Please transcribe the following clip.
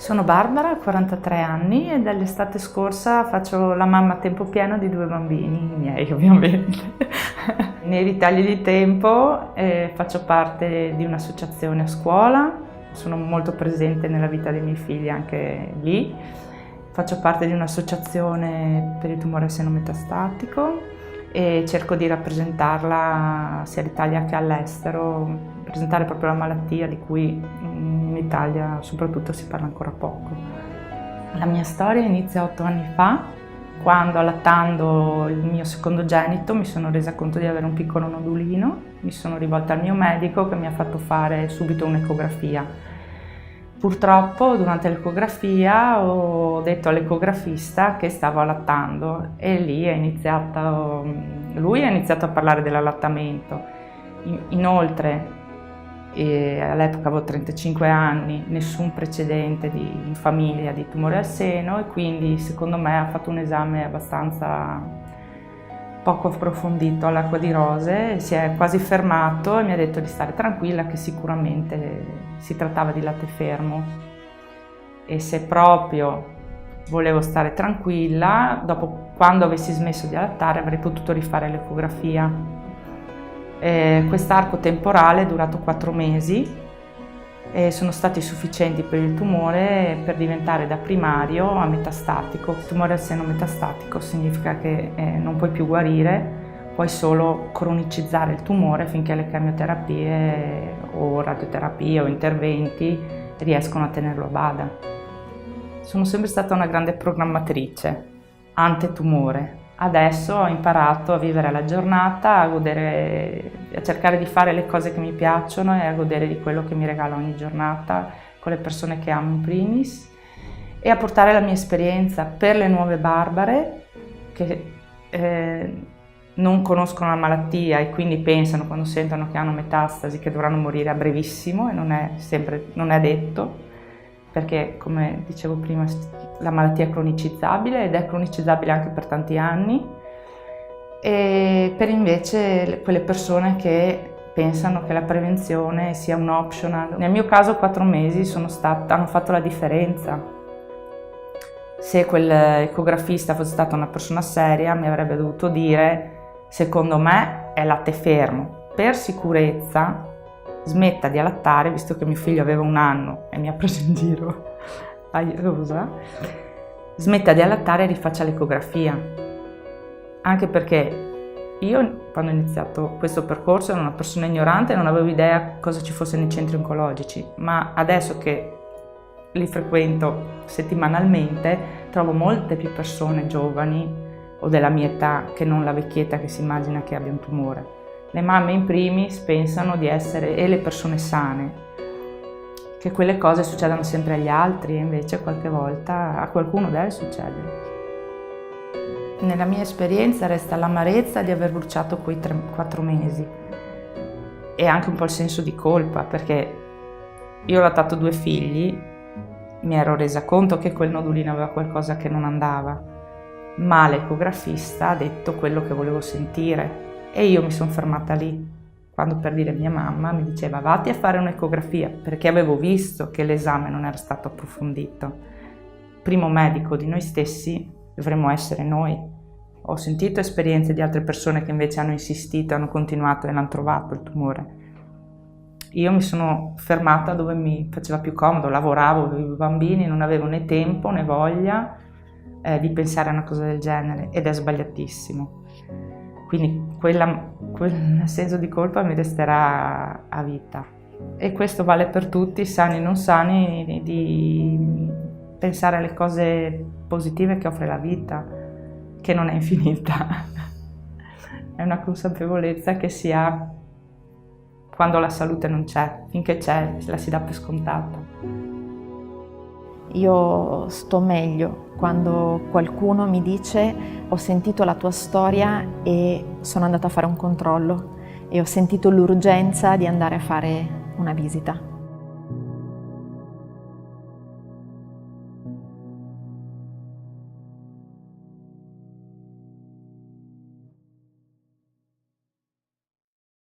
Sono Barbara, ho 43 anni e dall'estate scorsa faccio la mamma a tempo pieno di 2 bambini, i miei ovviamente. Nei ritagli di tempo faccio parte di un'associazione a scuola, sono molto presente nella vita dei miei figli anche lì. Faccio parte di un'associazione per il tumore al seno metastatico e cerco di rappresentarla sia all'Italia che all'estero, presentare proprio la malattia di cui in Italia soprattutto si parla ancora poco. La mia storia inizia 8 anni fa, quando allattando il mio secondogenito mi sono resa conto di avere un piccolo nodulino, mi sono rivolta al mio medico che mi ha fatto fare subito un'ecografia. Purtroppo durante l'ecografia ho detto all'ecografista che stavo allattando e lì lui ha iniziato a parlare dell'allattamento. Inoltre, all'epoca avevo 35 anni, nessun precedente in famiglia di tumore al seno e quindi secondo me ha fatto un esame abbastanza poco approfondito all'acqua di rose, si è quasi fermato e mi ha detto di stare tranquilla che sicuramente si trattava di latte fermo e se proprio volevo stare tranquilla, dopo quando avessi smesso di allattare avrei potuto rifare l'ecografia. Quest'arco temporale è durato 4 mesi e sono stati sufficienti per il tumore per diventare da primario a metastatico. Il tumore al seno metastatico significa che non puoi più guarire, puoi solo cronicizzare il tumore finché le chemioterapie o radioterapie o interventi riescono a tenerlo a bada. Sono sempre stata una grande programmatrice, antetumore. Adesso ho imparato a vivere la giornata, a cercare di fare le cose che mi piacciono e a godere di quello che mi regala ogni giornata con le persone che amo in primis e a portare la mia esperienza per le nuove Barbare che non conoscono la malattia e quindi pensano quando sentono che hanno metastasi che dovranno morire a brevissimo e non è detto, perché come dicevo prima la malattia è cronicizzabile ed è cronicizzabile anche per tanti anni, e per invece quelle persone che pensano che la prevenzione sia un optional. Nel mio caso 4 mesi hanno fatto la differenza. Se quell'ecografista fosse stata una persona seria mi avrebbe dovuto dire: secondo me è latte fermo, per sicurezza smetta di allattare, visto che mio figlio aveva 1 anno e mi ha preso in giro a Rosa, smetta di allattare e rifaccia l'ecografia. Anche perché io, quando ho iniziato questo percorso, ero una persona ignorante e non avevo idea cosa ci fosse nei centri oncologici, ma adesso che li frequento settimanalmente trovo molte più persone giovani o della mia età che non la vecchietta che si immagina che abbia un tumore. Le mamme in primis pensano di essere, e le persone sane, che quelle cose succedano sempre agli altri e invece qualche volta a qualcuno deve succedere. Nella mia esperienza resta l'amarezza di aver bruciato quei 4 mesi e anche un po' il senso di colpa, perché io ho allattato 2 figli, mi ero resa conto che quel nodulino aveva qualcosa che non andava, ma l'ecografista ha detto quello che volevo sentire e io mi sono fermata lì. Quando per dire mia mamma mi diceva vatti a fare un'ecografia, perché avevo visto che l'esame non era stato approfondito. Primo medico di noi stessi dovremmo essere noi. Ho sentito esperienze di altre persone che invece hanno insistito, hanno continuato e l'hanno trovato il tumore. Io mi sono fermata dove mi faceva più comodo, lavoravo, avevo bambini, non avevo né tempo né voglia di pensare a una cosa del genere ed è sbagliatissimo. Quindi quel senso di colpa mi resterà a vita. E questo vale per tutti, sani e non sani, di pensare alle cose positive che offre la vita, che non è infinita. È una consapevolezza che si ha quando la salute non c'è. Finché c'è, la si dà per scontata. Io sto meglio quando qualcuno mi dice ho sentito la tua storia e sono andata a fare un controllo e ho sentito l'urgenza di andare a fare una visita.